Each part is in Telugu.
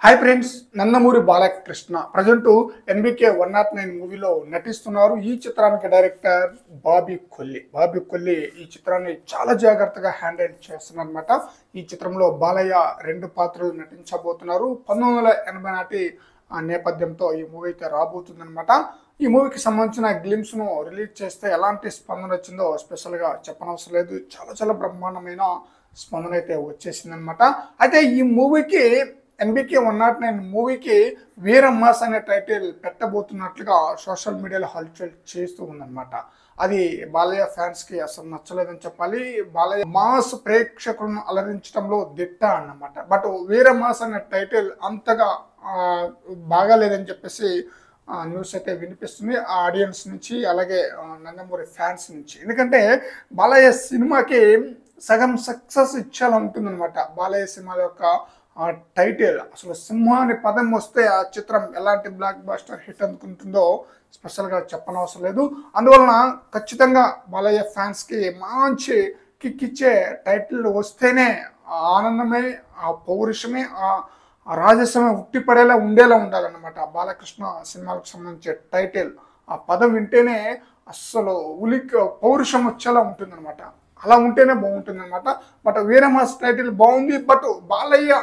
Hi friends, Nandamuri Balakrishna present NBK 109 మూవీలో నటిస్తున్నారు. ఈ చిత్రానికి డైరెక్టర్ బాబీ కొల్లి ఈ చిత్రాన్ని చాలా జాగ్రత్తగా హ్యాండిల్ చేస్తున్నారు అనమాట. ఈ చిత్రంలో బాలయ్య రెండు పాత్రలు నటించబోతున్నారు. 1980 నాటి నేపథ్యంతో ఈ మూవీ అయితే రాబోతుందన్నమాట. ఈ మూవీకి సంబంధించిన గ్లిమ్స్ ను రిలీజ్ చేస్తే ఎలాంటి స్పందన వచ్చిందో స్పెషల్ గా చెప్పనవసరం లేదు. చాలా బ్రహ్మాండమైన స్పందన అయితే వచ్చేసింది అనమాట. అయితే ఈ మూవీకి ఎన్బికే 109 మూవీకి వీరమాస్ అనే టైటిల్ పెట్టబోతున్నట్లుగా సోషల్ మీడియాలో హల్చల్ చేస్తూ ఉందన్నమాట. అది బాలయ్య ఫ్యాన్స్ కి అసలు నచ్చలేదని చెప్పాలి. బాలయ్య మాస్ ప్రేక్షకులను అలరించడంలో దిట్ట అన్నమాట. బట్ వీరమాస్ అనే టైటిల్ అంతగా బాగాలేదని చెప్పేసి న్యూస్ అయితే వినిపిస్తుంది ఆడియన్స్ నుంచి, అలాగే నందమూరి ఫ్యాన్స్ నుంచి. ఎందుకంటే బాలయ్య సినిమాకి సగం సక్సెస్ ఇచ్చేలా ఉంటుందన్నమాట. బాలయ్య సినిమా యొక్క ఆ టైటిల్ అసలు సింహాని పదం వస్తే ఆ చిత్రం ఎలాంటి బ్లాక్ బాస్టర్ హిట్ అందుకుంటుందో స్పెషల్గా చెప్పనవసరం లేదు. అందువలన ఖచ్చితంగా బాలయ్య ఫ్యాన్స్కి మంచి కిక్ ఇచ్చే టైటిల్ వస్తేనే ఆ ఆనందమే, ఆ పౌరుషమే, ఆ రాజసమే ఉట్టిపడేలా ఉండేలా ఉండాలన్నమాట. బాలకృష్ణ సినిమాలకు సంబంధించే టైటిల్ ఆ పదం వింటేనే అస్సలు ఉలిక్ పౌరుషం వచ్చేలా ఉంటుందన్నమాట. అలా ఉంటేనే బాగుంటుందన్నమాట. బట్ వీరమాస్ టైటిల్ బాగుంది, బట్ బాలయ్య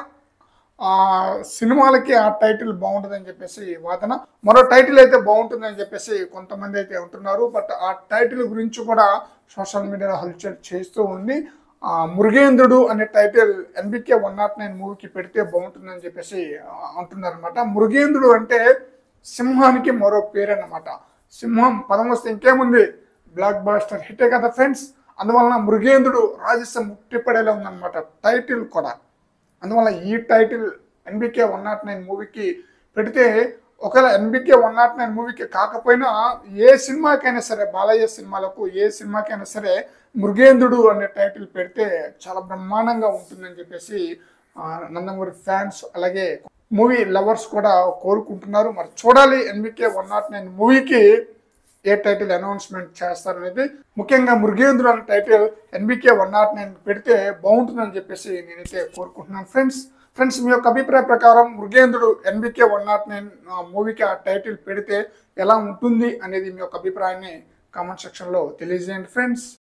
సినిమాలకి ఆ టైటిల్ బాగుంటుందని చెప్పేసి వాదన. మరో టైటిల్ అయితే బాగుంటుందని చెప్పేసి కొంతమంది అయితే ఉంటున్నారు. బట్ ఆ టైటిల్ గురించి కూడా సోషల్ మీడియాలో హల్చల్ చేస్తూ ఉంది. మురుగేంద్రుడు అనే టైటిల్ ఎన్బికే 109 మూవీకి పెడితే బాగుంటుందని చెప్పేసి అంటున్నారు అనమాట. మురుగేంద్రుడు అంటే సింహానికి మరో పేరు అన్నమాట. సింహం పదం వస్తే ఇంకేముంది, బ్లాక్ బాస్టర్ హిట్టే కదా ఫ్రెండ్స్. అందువలన మృగేంద్రుడు రాజస్యం ముట్టిపడేలా ఉందన్నమాట టైటిల్ కూడా. అందువల్ల ఈ టైటిల్ ఎన్బికే 109 మూవీకి పెడితే, ఒకవేళ ఎన్బికే 109 మూవీకి కాకపోయినా ఏ సినిమాకైనా సరే, బాలయ్య సినిమాలకు ఏ సినిమాకైనా సరే మృగేంద్రుడు అనే టైటిల్ పెడితే చాలా బ్రహ్మాండంగా ఉంటుందని చెప్పేసి నందమూరి ఫ్యాన్స్ అలాగే మూవీ లవర్స్ కూడా కోరుకుంటున్నారు. మరి చూడాలి ఎన్బికే 109 మూవీకి ఏ టైటిల్ అనౌన్స్మెంట్ చేస్తారనేది. ముఖ్యంగా మృగేంద్రుడు అనే టైటిల్ ఎన్బికే 109 పెడితే బాగుంటుందని చెప్పేసి నేనైతే కోరుకుంటున్నాను ఫ్రెండ్స్ మీ యొక్క అభిప్రాయ ప్రకారం మృగేంద్రుడు ఎన్బికే 109 మూవీకి ఆ టైటిల్ పెడితే ఎలా ఉంటుంది అనేది మీ యొక్క అభిప్రాయాన్ని కామెంట్ సెక్షన్లో తెలియజేయండి ఫ్రెండ్స్.